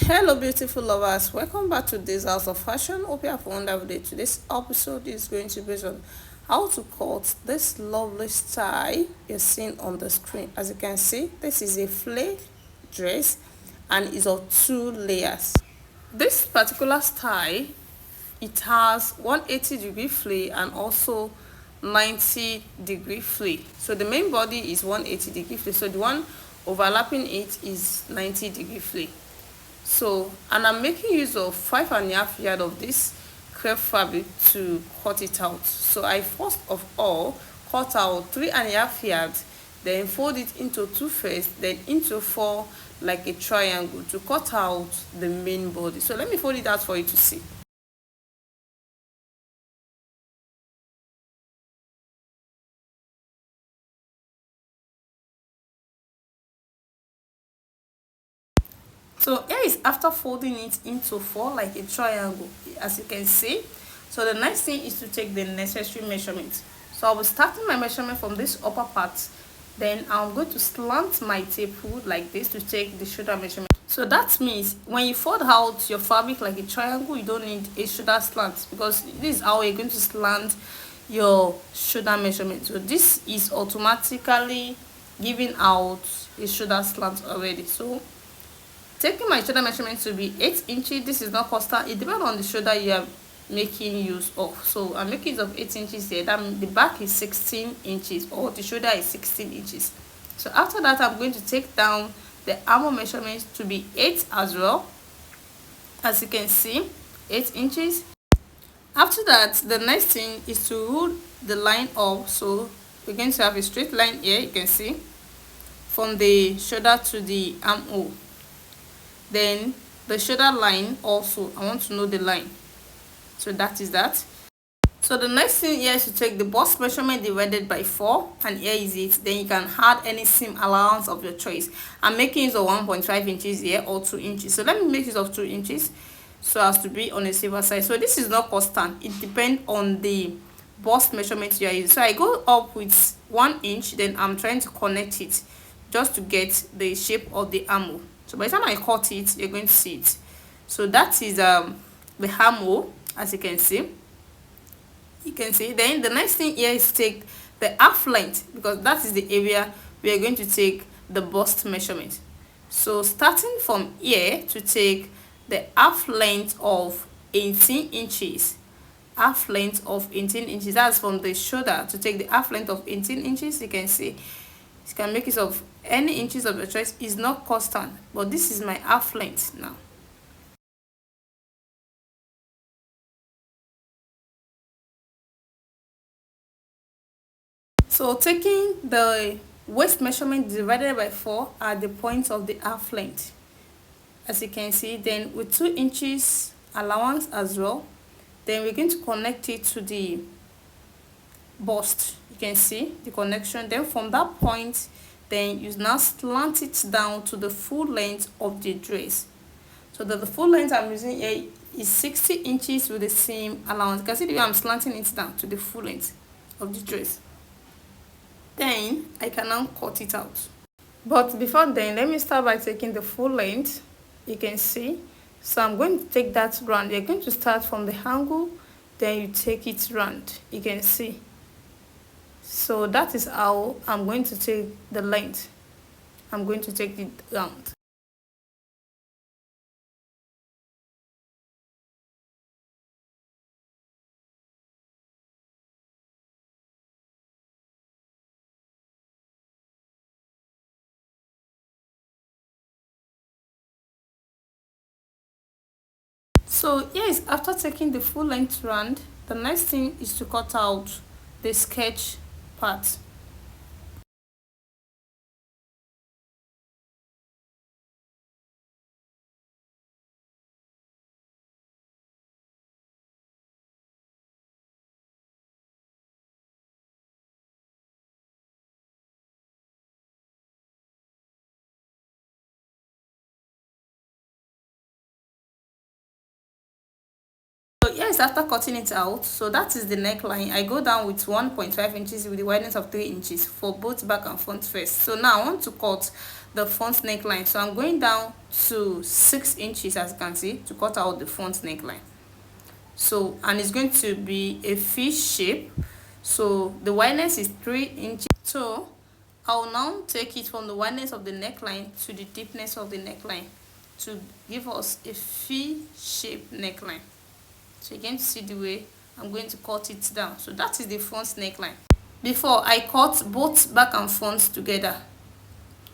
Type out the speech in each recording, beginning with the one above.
Hello beautiful lovers, welcome back to this house of fashion. Hope you have a wonderful day. Today's episode is going to be on how to cut this lovely style you're seeing on the screen. As you can see, this is a flare dress and is of two layers. This particular style, it has 180-degree flare and also 90-degree flare. So the main body is 180-degree flare, so the one overlapping it is 90-degree flare. So, and I'm making use of 5.5 yards of this crepe fabric to cut it out. So I first of all cut out 3.5 yards, then fold it into two first, then into four like a triangle to cut out the main body. So let me fold it out for you to see. So here is after folding it into four like a triangle, as you can see. So the next thing is to take the necessary measurements. So I'll be starting my measurement from this upper part. Then I'm going to slant my tape hood like this to take the shoulder measurement. So that means when you fold out your fabric like a triangle, you don't need a shoulder slant, because this is how you're going to slant your shoulder measurement. So this is automatically giving out a shoulder slant already. So taking my shoulder measurement to be 8 inches, this is not constant, it depends on the shoulder you are making use of. So I'm making use of 8 inches here. That means the back is 16 inches or the shoulder is 16 inches. So after that, I'm going to take down the armhole measurement to be 8 as well. As you can see, 8 inches. After that, the next thing is to rule the line up. So we're going to have a straight line here, you can see, from the shoulder to the armhole. Then the shoulder line also, I want to know the line. So that is that. So the next thing here is to take the bust measurement divided by 4, and here is it. Then you can add any seam allowance of your choice. I'm making use of 1.5 inches here or 2 inches. So let me make use of 2 inches so as to be on a safer side. So this is not constant, it depends on the bust measurement you are using. So I go up with 1 inch, then I'm trying to connect it just to get the shape of the armhole. So by the time I cut it, you're going to see it. So that is the armhole, as you can see. Then the next thing here is to take the half length, because that is the area we are going to take the bust measurement. So starting from here to take the half length of 18 inches. Half length of 18 inches, that's from the shoulder to take the half length of 18 inches. You can see you can make use of any inches of your choice, is not constant, but this is my half length now. So taking the waist measurement divided by 4 at the points of the half length, as you can see, then with 2 inches allowance as well, then we're going to connect it to the bust. You can see the connection. Then from that point, then you now slant it down to the full length of the dress. So the full length I'm using here is 60 inches with the same allowance. You can see the way I'm slanting it down to the full length of the dress. Then I can now cut it out. But before then, let me start by taking the full length. You can see. So I'm going to take that round. You're going to start from the angle, then you take it round. You can see. So that is how I'm going to take the length. I'm going to take it round. So yes, after taking the full length round, the next thing is to cut out the sketch part. So yes, after cutting it out, so that is the neckline. I go down with 1.5 inches with the wideness of 3 inches for both back and front first. So now I want to cut the front neckline. So I'm going down to 6 inches, as you can see, to cut out the front neckline. So, and it's going to be a fish shape. So the wideness is 3 inches. So I'll now take it from the wideness of the neckline to the deepness of the neckline to give us a V-shaped neckline. So you're going to see the way I'm going to cut it down. So that is the front neckline. Before, I cut both back and front together.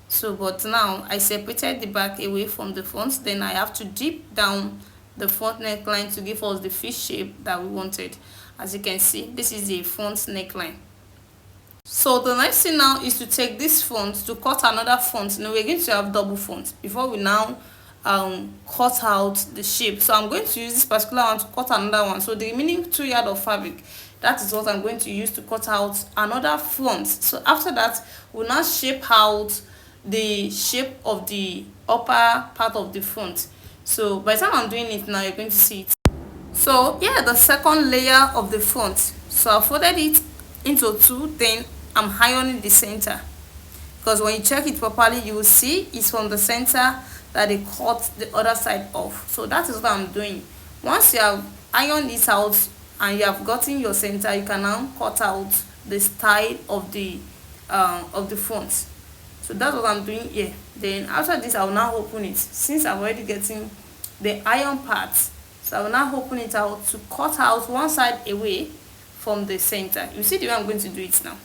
So but now I separated the back away from the front, then I have to dip down the front neckline to give us the fish shape that we wanted. As you can see, this is the front neckline. So the next thing now is to take this front to cut another front. Now we're going to have double front before we now cut out the shape. So I'm going to use this particular one to cut another one. So the remaining 2 yards of fabric, that is what I'm going to use to cut out another front. So after that, we'll now shape out the shape of the upper part of the front. So by the time I'm doing it now, you're going to see it. So yeah, the second layer of the front. So I folded it into 2, then I'm ironing the center, because when you check it properly, you will see it's from the center that they cut the other side off. So that is what I'm doing. Once you have ironed it out and you have gotten your center, you can now cut out the style of the front. So that's what I'm doing here. Then after this, I will now open it. Since I'm already getting the iron part, so I will now open it out to cut out one side away from the center. You see the way I'm going to do it now.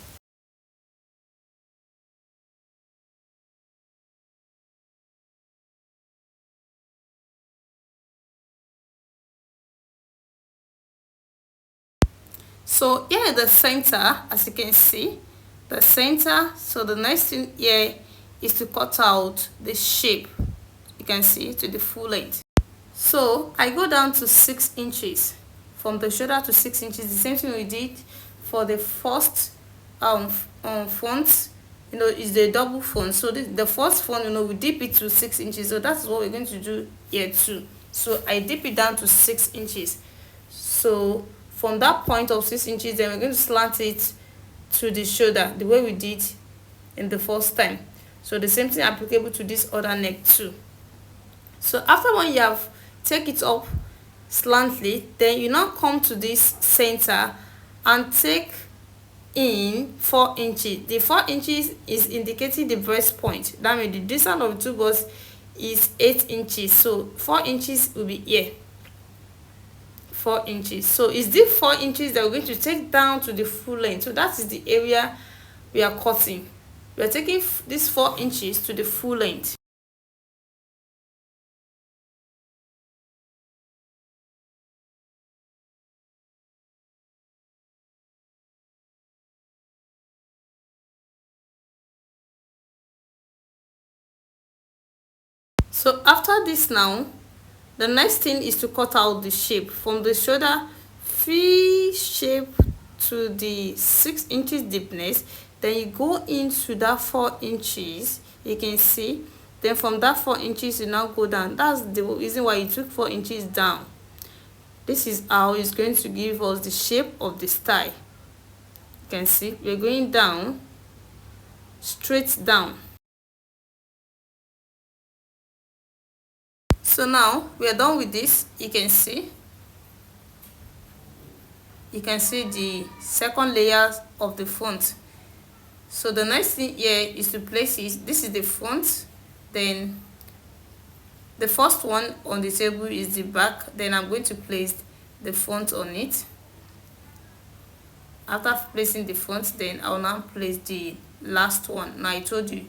So here the center, as you can see, the center. So the next thing here is to cut out the shape, you can see, to the full length. So I go down to 6 inches, from the shoulder to 6 inches, the same thing we did for the first front, is the double front. So the first front, we dip it to 6 inches. So that's what we're going to do here too. So I dip it down to 6 inches. So from that point of 6 inches, then we're going to slant it to the shoulder, the way we did in the first time. So the same thing applicable to this other neck too. So after when you have take it up slantly, then you now come to this center and take in 4 inches. The 4 inches is indicating the breast point. That means the distance of the two bows is 8 inches. So 4 inches will be here. 4 inches. So it's the 4 inches that we're going to take down to the full length. So that is the area we are cutting. We are taking this 4 inches to the full length. So after this now, the next thing is to cut out the shape from the shoulder V shape to the 6 inches deepness. Then you go into that 4 inches, you can see. Then from that 4 inches, you now go down. That's the reason why you took 4 inches down. This is how it's going to give us the shape of the style. You can see we're going down, straight down. So now we are done with this. You can see the second layer of the front. So the next thing here is to place it. This is the front, then the first one on the table is the back, then I'm going to place the front on it. After placing the front, then I'll now place the last one. Now I told you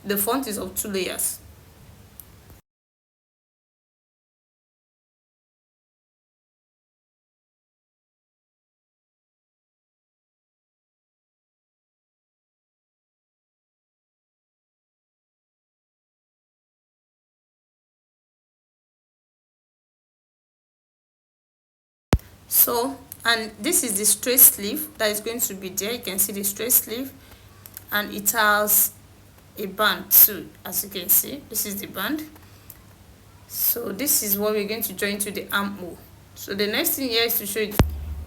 the front is of 2 layers. So, and this is the straight sleeve that is going to be there. You can see the straight sleeve, and it has a band too. As you can see, this is the band. So this is what we're going to join to the armhole. So the next thing here is to show you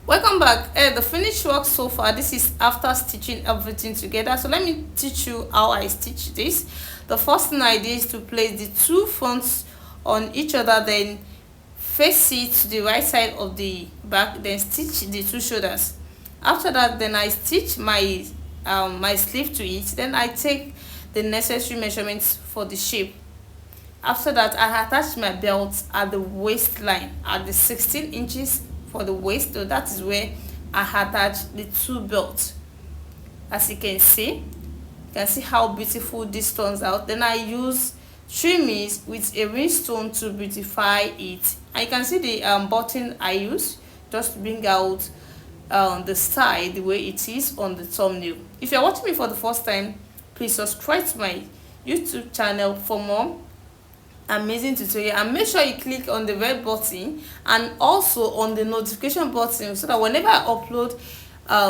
Welcome back. The finished work so far, this is after stitching everything together. So let me teach you how I stitch this. The first thing I did is to place the two fronts on each other, then face it to the right side of the back, then stitch the two shoulders. After that, then I stitch my sleeve to it, then I take the necessary measurements for the shape. After that, I attach my belt at the waistline at the 16 inches for the waist. So that is where I attach the two belts. As you can see how beautiful this turns out. Then I use trimmings with a rhinestone to beautify it, and you can see the button I use just to bring out the style the way it is on the thumbnail. If you're watching me for the first time, please subscribe to my YouTube channel for more amazing tutorial, and make sure you click on the red button and also on the notification button, so that whenever I upload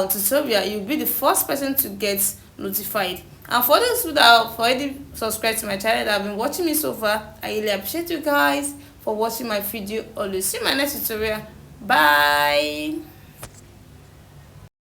tutorial, you'll be the first person to get notified. And for those who have already subscribed to my channel that have been watching me so far, I really appreciate you guys for watching my video. Always see you in my next tutorial. Bye.